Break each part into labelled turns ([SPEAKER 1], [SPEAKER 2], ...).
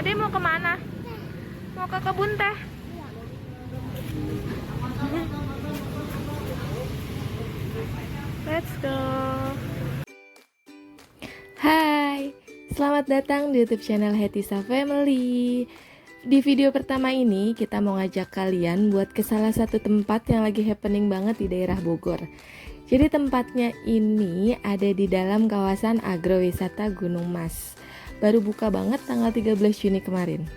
[SPEAKER 1] Ade mau kemana? Mau ke kebun teh? Let's go. Hai, selamat datang di YouTube channel Hetisa Family. Di video pertama ini kita mau ngajak kalian buat ke salah satu tempat yang lagi happening banget di daerah Bogor. Jadi tempatnya ini ada di dalam kawasan agrowisata Gunung Mas. Baru buka banget tanggal 13 Juni kemarin.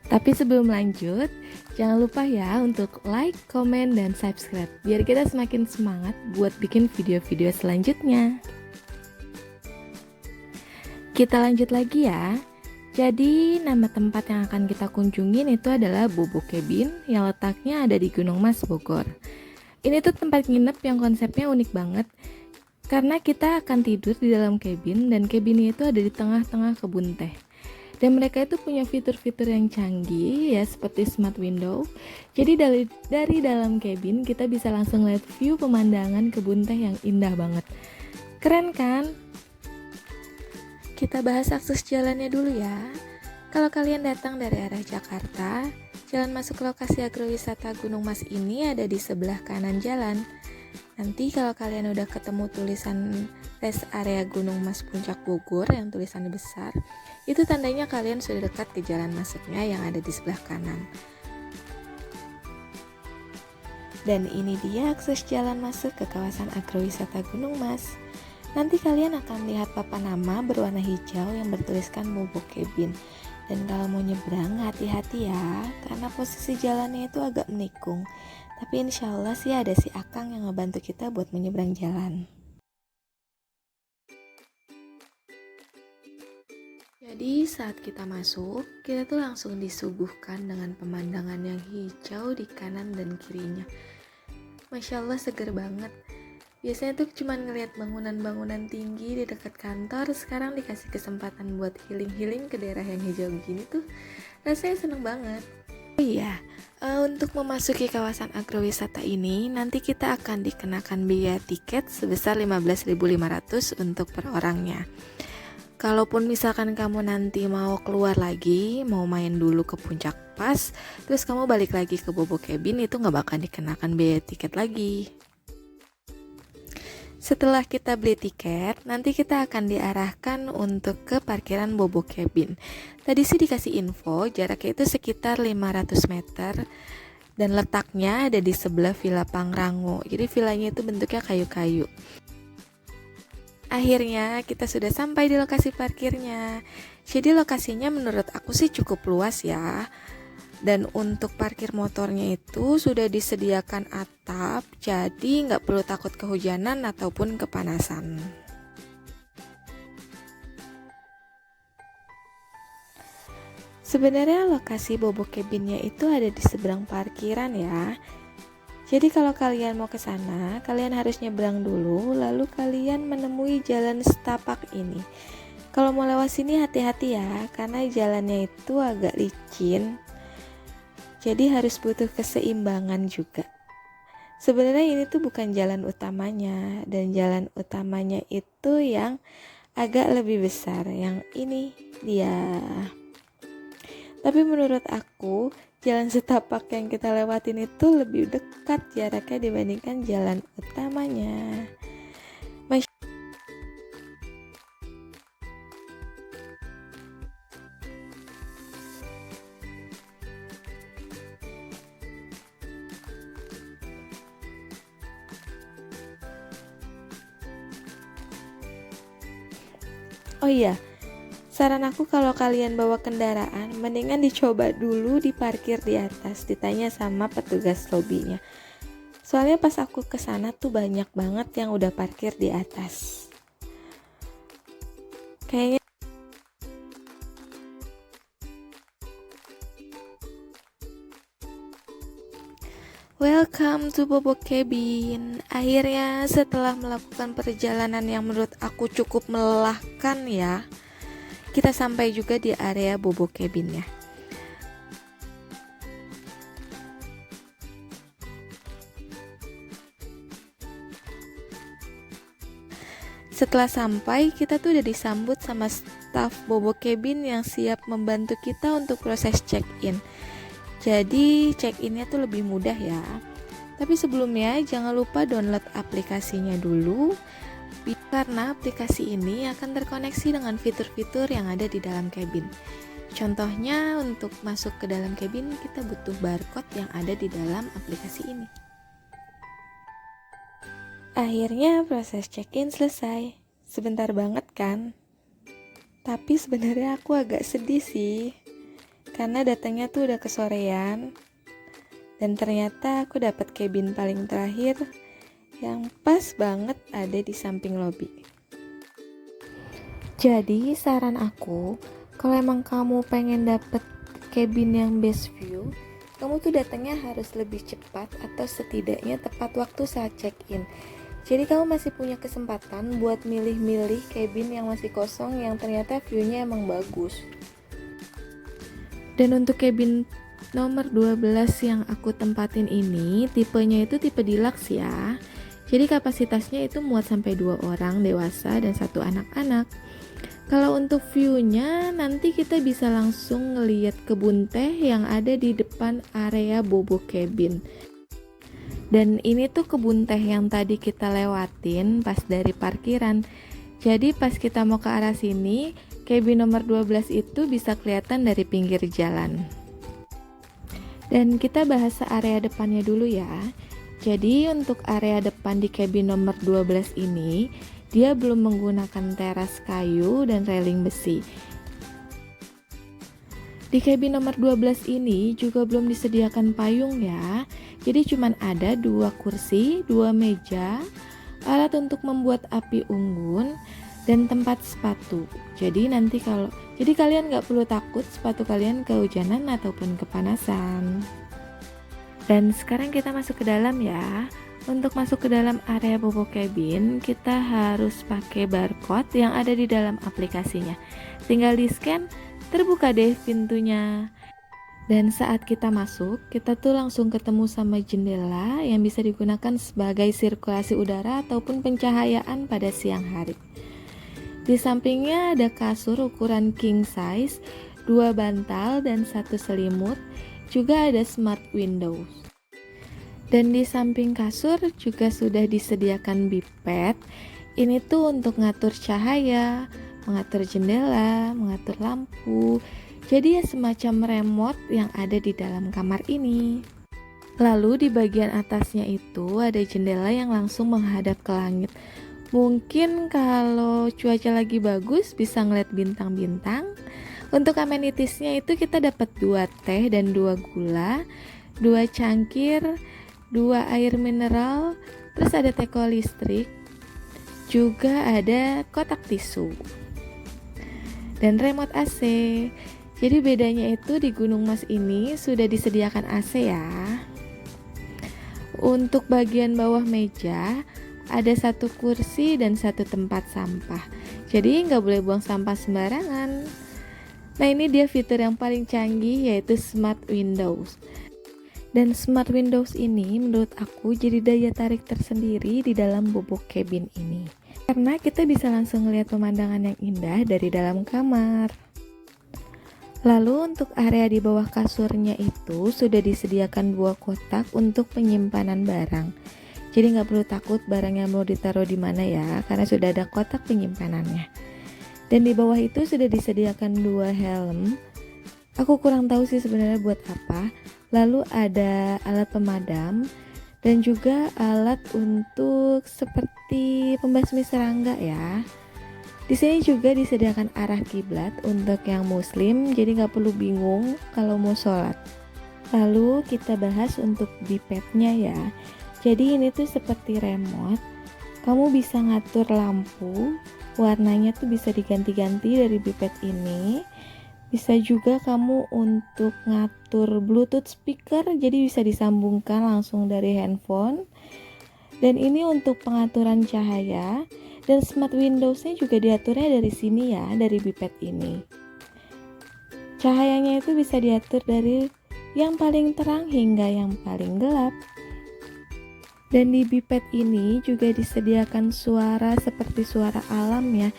[SPEAKER 1] Tapi sebelum lanjut, jangan lupa ya untuk like, komen, dan subscribe biar kita semakin semangat buat bikin video-video selanjutnya. Kita lanjut lagi ya. Jadi nama tempat yang akan kita kunjungin itu adalah Bobo Cabin yang letaknya ada di Gunung Mas, Bogor. Ini tuh tempat nginep yang konsepnya unik banget karena kita akan tidur di dalam cabin dan cabinnya itu ada di tengah-tengah kebun teh. Dan mereka itu punya fitur-fitur yang canggih ya seperti smart window. Jadi dari dalam cabin kita bisa langsung lihat view pemandangan kebun teh yang indah banget. Keren kan? Kita bahas akses jalannya dulu ya. Kalau kalian datang dari arah Jakarta, jalan masuk lokasi agrowisata Gunung Mas ini ada di sebelah kanan jalan. Nanti kalau kalian udah ketemu tulisan rest area Gunung Mas Puncak Bogor yang tulisannya besar, itu tandanya kalian sudah dekat ke jalan masuknya yang ada di sebelah kanan. Dan ini dia akses jalan masuk ke kawasan agrowisata Gunung Mas. Nanti kalian akan lihat papan nama berwarna hijau yang bertuliskan Bobo Cabin. Dan kalau mau nyebrang hati-hati ya, karena posisi jalannya itu agak menikung. Tapi insya Allah sih ada si Akang yang ngebantu kita buat menyeberang jalan. Jadi saat kita masuk, kita tuh langsung disuguhkan dengan pemandangan yang hijau di kanan dan kirinya. Masya Allah seger banget. Biasanya tuh cuma ngelihat bangunan-bangunan tinggi di dekat kantor, sekarang dikasih kesempatan buat healing-healing ke daerah yang hijau begini tuh rasanya seneng banget. Oh iya, untuk memasuki kawasan agrowisata ini nanti kita akan dikenakan biaya tiket sebesar 15.500 untuk per orangnya. Kalaupun misalkan kamu nanti mau keluar lagi, mau main dulu ke puncak pas, terus kamu balik lagi ke Bobo Cabin, itu nggak bakal dikenakan biaya tiket lagi. Setelah kita beli tiket, nanti kita akan diarahkan untuk ke parkiran Bobo Cabin. Tadi sih dikasih info, jaraknya itu sekitar 500 meter dan letaknya ada di sebelah Villa Pangrango. Jadi villanya itu bentuknya kayu-kayu. Akhirnya kita sudah sampai di lokasi parkirnya. Jadi lokasinya menurut aku sih cukup luas ya. Dan untuk parkir motornya itu sudah disediakan atap, jadi nggak perlu takut kehujanan ataupun kepanasan. Sebenarnya lokasi Bobo Cabinnya itu ada di seberang parkiran ya. Jadi kalau kalian mau ke sana, kalian harus nyebrang dulu, lalu kalian menemui jalan setapak ini. Kalau mau lewat sini hati-hati ya, karena jalannya itu agak licin. Jadi harus butuh keseimbangan juga. Sebenarnya ini tuh bukan jalan utamanya, dan jalan utamanya itu yang agak lebih besar, yang ini dia. Tapi menurut aku, jalan setapak yang kita lewatin itu lebih dekat jaraknya dibandingkan jalan utamanya. Oh iya, saran aku kalau kalian bawa kendaraan, mendingan dicoba dulu diparkir di atas, ditanya sama petugas lobinya. Soalnya pas aku kesana tuh banyak banget yang udah parkir di atas. Kayaknya Welcome to Bobo Cabin. Akhirnya setelah melakukan perjalanan yang menurut aku cukup melelahkan ya, kita sampai juga di area Bobo Cabinnya. Setelah sampai, kita tuh udah disambut sama staf Bobo Cabin yang siap membantu kita untuk proses check-in. Jadi check-innya tuh lebih mudah ya. Tapi sebelumnya jangan lupa download aplikasinya dulu, karena aplikasi ini akan terkoneksi dengan fitur-fitur yang ada di dalam cabin. Contohnya untuk masuk ke dalam cabin kita butuh barcode yang ada di dalam aplikasi ini. Akhirnya proses check-in selesai. Sebentar banget kan? Tapi sebenarnya aku agak sedih sih, karena datangnya tuh udah kesorean. Dan ternyata aku dapat cabin paling terakhir yang pas banget ada di samping lobi. Jadi saran aku, kalau emang kamu pengen dapet cabin yang best view, kamu tuh datangnya harus lebih cepat atau setidaknya tepat waktu saat check-in. Jadi kamu masih punya kesempatan buat milih-milih cabin yang masih kosong yang ternyata view-nya emang bagus. Dan untuk cabin nomor 12 yang aku tempatin ini, tipenya itu tipe deluxe ya. Jadi kapasitasnya itu muat sampai 2 orang dewasa dan 1 anak-anak. Kalau untuk view-nya, nanti kita bisa langsung ngelihat kebun teh yang ada di depan area Bobo Cabin. Dan ini tuh kebun teh yang tadi kita lewatin pas dari parkiran. Jadi pas kita mau ke arah sini, cabin nomor 12 itu bisa kelihatan dari pinggir jalan. Dan kita bahas area depannya dulu ya. Jadi untuk area depan di cabin nomor 12 ini, dia belum menggunakan teras kayu dan railing besi. Di cabin nomor 12 ini juga belum disediakan payung ya. Jadi cuman ada 2 kursi, 2 meja, alat untuk membuat api unggun, dan tempat sepatu. Jadi kalian nggak perlu takut sepatu kalian kehujanan ataupun kepanasan. Dan sekarang kita masuk ke dalam ya. Untuk masuk ke dalam area Bobo Cabin, kita harus pakai barcode yang ada di dalam aplikasinya. Tinggal di scan, terbuka deh pintunya. Dan saat kita masuk, kita tuh langsung ketemu sama jendela yang bisa digunakan sebagai sirkulasi udara ataupun pencahayaan pada siang hari. Di sampingnya ada kasur ukuran king size, 2 bantal dan 1 selimut, juga ada smart windows. Dan di samping kasur juga sudah disediakan biped. Ini tuh untuk ngatur cahaya, mengatur jendela, mengatur lampu. Jadi ya semacam remote yang ada di dalam kamar ini. Lalu di bagian atasnya itu ada jendela yang langsung menghadap ke langit. Mungkin kalau cuaca lagi bagus bisa ngeliat bintang-bintang. Untuk amenitiesnya itu kita dapat 2 teh dan 2 gula, 2 cangkir, 2 air mineral, terus ada teko listrik, juga ada kotak tisu, dan remote AC. Jadi bedanya itu di Gunung Mas ini sudah disediakan AC ya. Untuk bagian bawah meja ada 1 kursi dan 1 tempat sampah. Jadi nggak boleh buang sampah sembarangan. Nah ini dia fitur yang paling canggih yaitu Smart Windows. Dan Smart Windows ini menurut aku jadi daya tarik tersendiri di dalam Bobo Cabin ini. Karena kita bisa langsung melihat pemandangan yang indah dari dalam kamar. Lalu untuk area di bawah kasurnya itu sudah disediakan 2 kotak untuk penyimpanan barang. Jadi nggak perlu takut barangnya mau ditaruh di mana ya, karena sudah ada kotak penyimpanannya. Dan di bawah itu sudah disediakan 2 helm. Aku kurang tahu sih sebenarnya buat apa. Lalu ada alat pemadam dan juga alat untuk seperti pembasmi serangga ya. Di sini juga disediakan arah kiblat untuk yang muslim, jadi nggak perlu bingung kalau mau sholat. Lalu kita bahas untuk bipednya ya. Jadi ini tuh seperti remote, kamu bisa ngatur lampu, warnanya tuh bisa diganti-ganti dari biped ini. Bisa juga kamu untuk ngatur Bluetooth speaker, jadi bisa disambungkan langsung dari handphone. Dan ini untuk pengaturan cahaya, dan smart windows-nya juga diaturnya dari sini ya, dari biped ini. Cahayanya itu bisa diatur dari yang paling terang hingga yang paling gelap. Dan di biped ini juga disediakan suara seperti suara alam ya.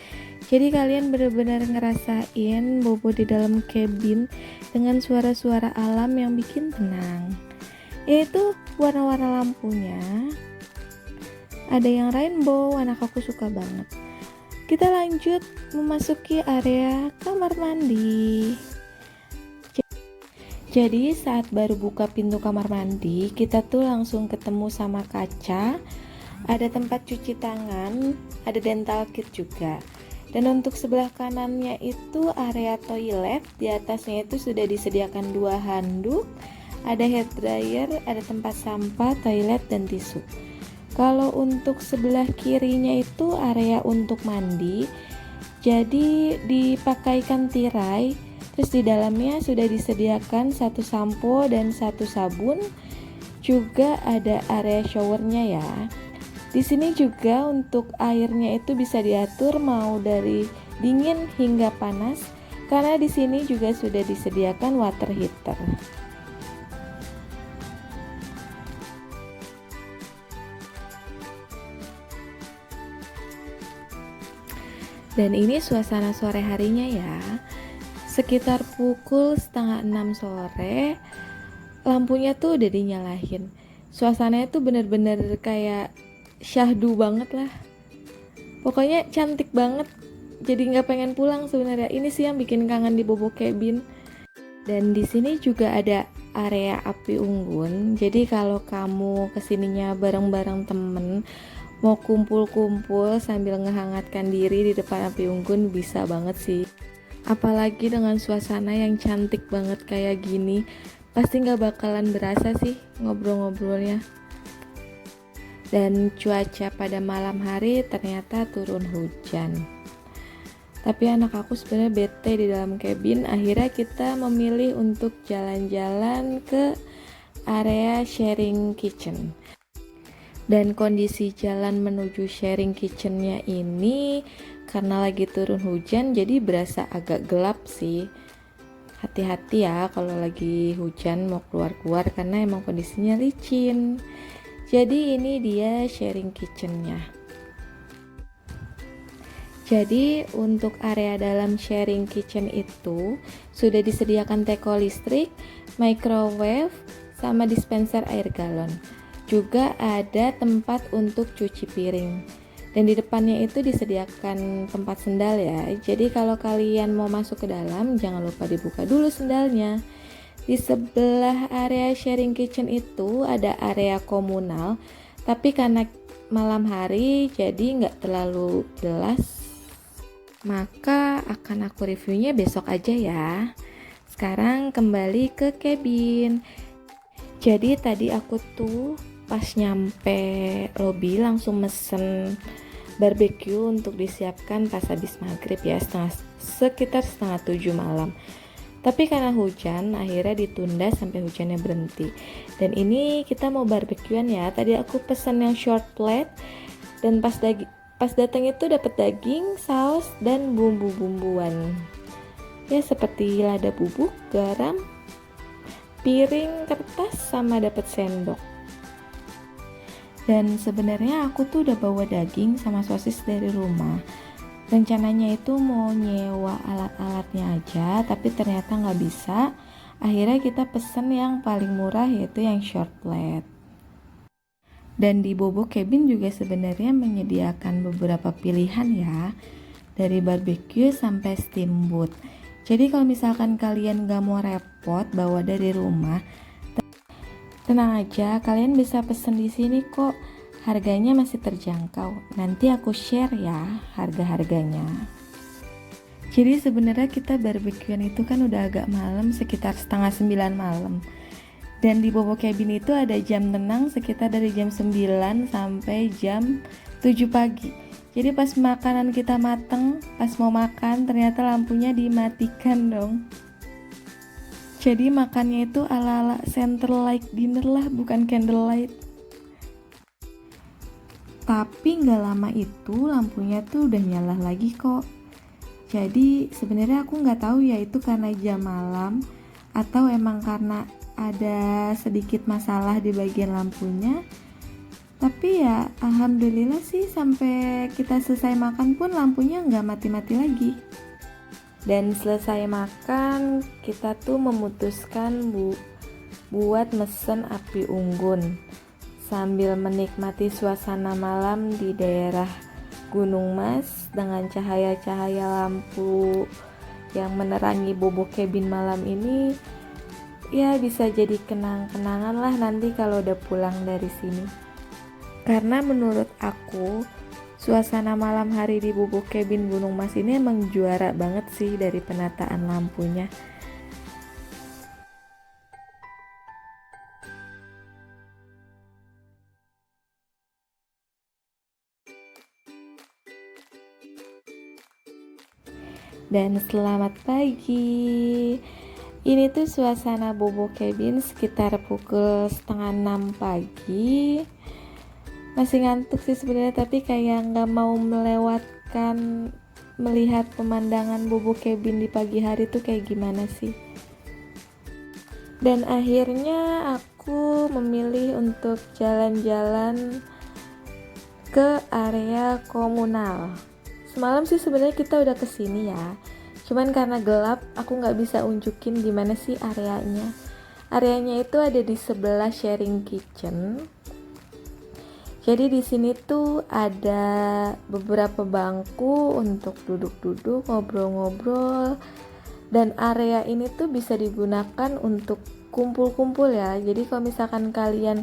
[SPEAKER 1] Jadi kalian benar-benar ngerasain bobo di dalam cabin dengan suara-suara alam yang bikin tenang. Itu warna-warna lampunya, ada yang rainbow, anak aku suka banget. Kita lanjut memasuki area kamar mandi. Jadi saat baru buka pintu kamar mandi, kita tuh langsung ketemu sama kaca, ada tempat cuci tangan, ada dental kit juga. Dan untuk sebelah kanannya itu area toilet, di atasnya itu sudah disediakan 2 handuk, ada hair dryer, ada tempat sampah, toilet, dan tisu. Kalau untuk sebelah kirinya itu area untuk mandi, jadi dipakaikan tirai, terus di dalamnya sudah disediakan 1 sampo dan 1 sabun, juga ada area showernya ya. Di sini juga untuk airnya itu bisa diatur mau dari dingin hingga panas, karena di sini juga sudah disediakan water heater. Dan ini suasana sore harinya ya. Sekitar pukul 5:30 sore, lampunya tuh udah dinyalain. Suasananya tuh bener-bener kayak syahdu banget lah. Pokoknya cantik banget. Jadi nggak pengen pulang sebenarnya. Ini sih yang bikin kangen di Bobo Cabin. Dan di sini juga ada area api unggun. Jadi kalau kamu kesininya bareng-bareng temen, mau kumpul-kumpul sambil ngehangatkan diri di depan api unggun, bisa banget sih. Apalagi dengan suasana yang cantik banget kayak gini, pasti nggak bakalan berasa sih ngobrol-ngobrolnya. Dan cuaca pada malam hari ternyata turun hujan. Tapi anak aku sebenarnya bete di dalam cabin. Akhirnya kita memilih untuk jalan-jalan ke area sharing kitchen. Dan kondisi jalan menuju sharing kitchennya ini karena lagi turun hujan, jadi berasa agak gelap sih. Hati-hati ya kalau lagi hujan mau keluar-keluar, karena emang kondisinya licin. Jadi ini dia sharing kitchennya. Jadi untuk area dalam sharing kitchen itu sudah disediakan teko listrik, microwave, sama dispenser air galon. Juga ada tempat untuk cuci piring. Dan di depannya itu disediakan tempat sendal ya. Jadi kalau kalian mau masuk ke dalam, jangan lupa dibuka dulu sendalnya. Di sebelah area sharing kitchen itu ada area komunal, tapi karena malam hari jadi nggak terlalu jelas, maka akan aku reviewnya besok aja ya. Sekarang kembali ke cabin. Jadi tadi aku tuh pas nyampe lobby langsung mesen barbecue untuk disiapkan pas habis maghrib ya, sekitar 6:30 malam. Tapi karena hujan, akhirnya ditunda sampai hujannya berhenti. Dan ini kita mau barbekyuan ya. Tadi aku pesan yang short plate, dan pas datang itu dapat daging, saus, dan bumbu-bumbuan. Ya seperti lada bubuk, garam, piring kertas, sama dapat sendok. Dan sebenarnya aku tuh udah bawa daging sama sosis dari rumah. Rencananya itu mau nyewa alat-alatnya aja, tapi ternyata nggak bisa. Akhirnya kita pesen yang paling murah, yaitu yang short plate. Dan di Bobo Cabin juga sebenarnya menyediakan beberapa pilihan ya, dari barbecue sampai steamboat. Jadi kalau misalkan kalian nggak mau repot bawa dari rumah, tenang aja, kalian bisa pesen di sini kok. Harganya masih terjangkau. Nanti aku share ya harga-harganya. Jadi sebenarnya kita barbekyuan itu kan udah agak malam, sekitar 8:30 malam. Dan di Bobo Cabin itu ada jam tenang sekitar dari jam 9 sampai jam 7 pagi. Jadi pas makanan kita mateng, pas mau makan ternyata lampunya dimatikan dong. Jadi makannya itu ala-ala candlelight dinner lah, bukan candlelight. Tapi nggak lama itu lampunya tuh udah nyala lagi kok. Jadi sebenarnya aku nggak tahu ya itu karena jam malam atau emang karena ada sedikit masalah di bagian lampunya. Tapi ya alhamdulillah sih sampai kita selesai makan pun lampunya nggak mati-mati lagi. Dan selesai makan kita tuh memutuskan buat mesen api unggun sambil menikmati suasana malam di daerah Gunung Mas dengan cahaya-cahaya lampu yang menerangi bobok cabin malam ini. Ya bisa jadi kenang-kenangan lah nanti kalau udah pulang dari sini. Karena menurut aku suasana malam hari di bubuk cabin Gunung Mas ini emang juara banget sih dari penataan lampunya. Dan selamat pagi. Ini tuh suasana bubuk cabin sekitar pukul 5:30 pagi. Masih ngantuk sih sebenarnya, tapi kayak nggak mau melewatkan melihat pemandangan bubuk cabin di pagi hari tuh kayak gimana sih. Dan akhirnya aku memilih untuk jalan-jalan ke area komunal. Semalam sih sebenarnya kita udah kesini ya, cuman karena gelap aku nggak bisa unjukin gimana sih areanya. Areanya itu ada di sebelah sharing kitchen. Jadi di sini tuh ada beberapa bangku untuk duduk-duduk, ngobrol-ngobrol. Dan area ini tuh bisa digunakan untuk kumpul-kumpul ya. Jadi kalau misalkan kalian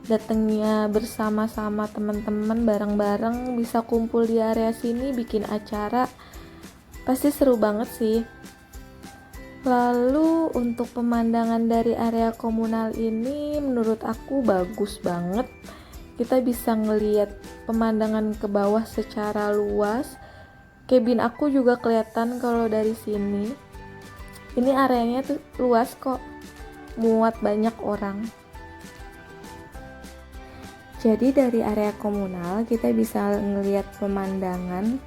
[SPEAKER 1] datangnya bersama-sama teman-teman bareng-bareng, bisa kumpul di area sini bikin acara. Pasti seru banget sih. Lalu untuk pemandangan dari area komunal ini menurut aku bagus banget. Kita bisa ngelihat pemandangan ke bawah secara luas. Cabin aku juga kelihatan kalau dari sini. Ini areanya tuh luas kok, muat banyak orang. Jadi dari area komunal kita bisa ngelihat pemandangan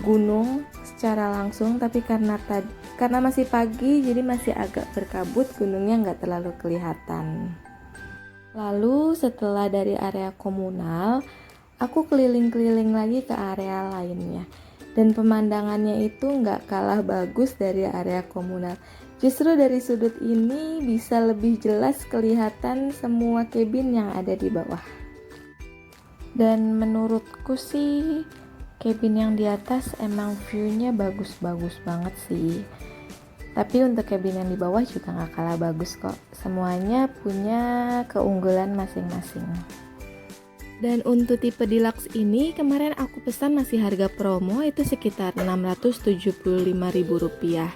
[SPEAKER 1] gunung secara langsung, tapi karena masih pagi jadi masih agak berkabut, gunungnya nggak terlalu kelihatan. Lalu setelah dari area komunal, aku keliling-keliling lagi ke area lainnya. Dan pemandangannya itu nggak kalah bagus dari area komunal. Justru dari sudut ini bisa lebih jelas kelihatan semua cabin yang ada di bawah. Dan menurutku sih, cabin yang di atas emang view-nya bagus-bagus banget sih. Tapi untuk cabin yang di bawah juga gak kalah bagus kok. Semuanya punya keunggulan masing-masing. Dan untuk tipe deluxe ini kemarin aku pesan masih harga promo, itu sekitar Rp675.000.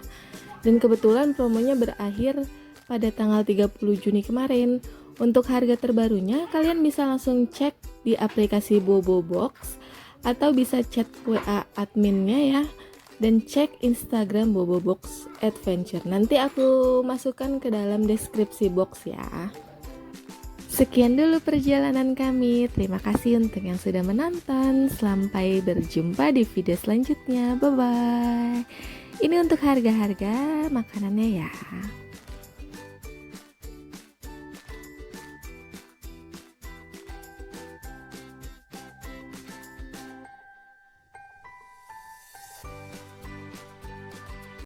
[SPEAKER 1] Dan kebetulan promonya berakhir pada tanggal 30 Juni kemarin. Untuk harga terbarunya kalian bisa langsung cek di aplikasi Bobobox atau bisa chat WA adminnya ya. Dan cek Instagram Bobobox Adventure. Nanti aku masukkan ke dalam deskripsi box ya. Sekian dulu perjalanan kami. Terima kasih untuk yang sudah menonton. Sampai berjumpa di video selanjutnya. Bye bye. Ini untuk harga-harga makanannya ya.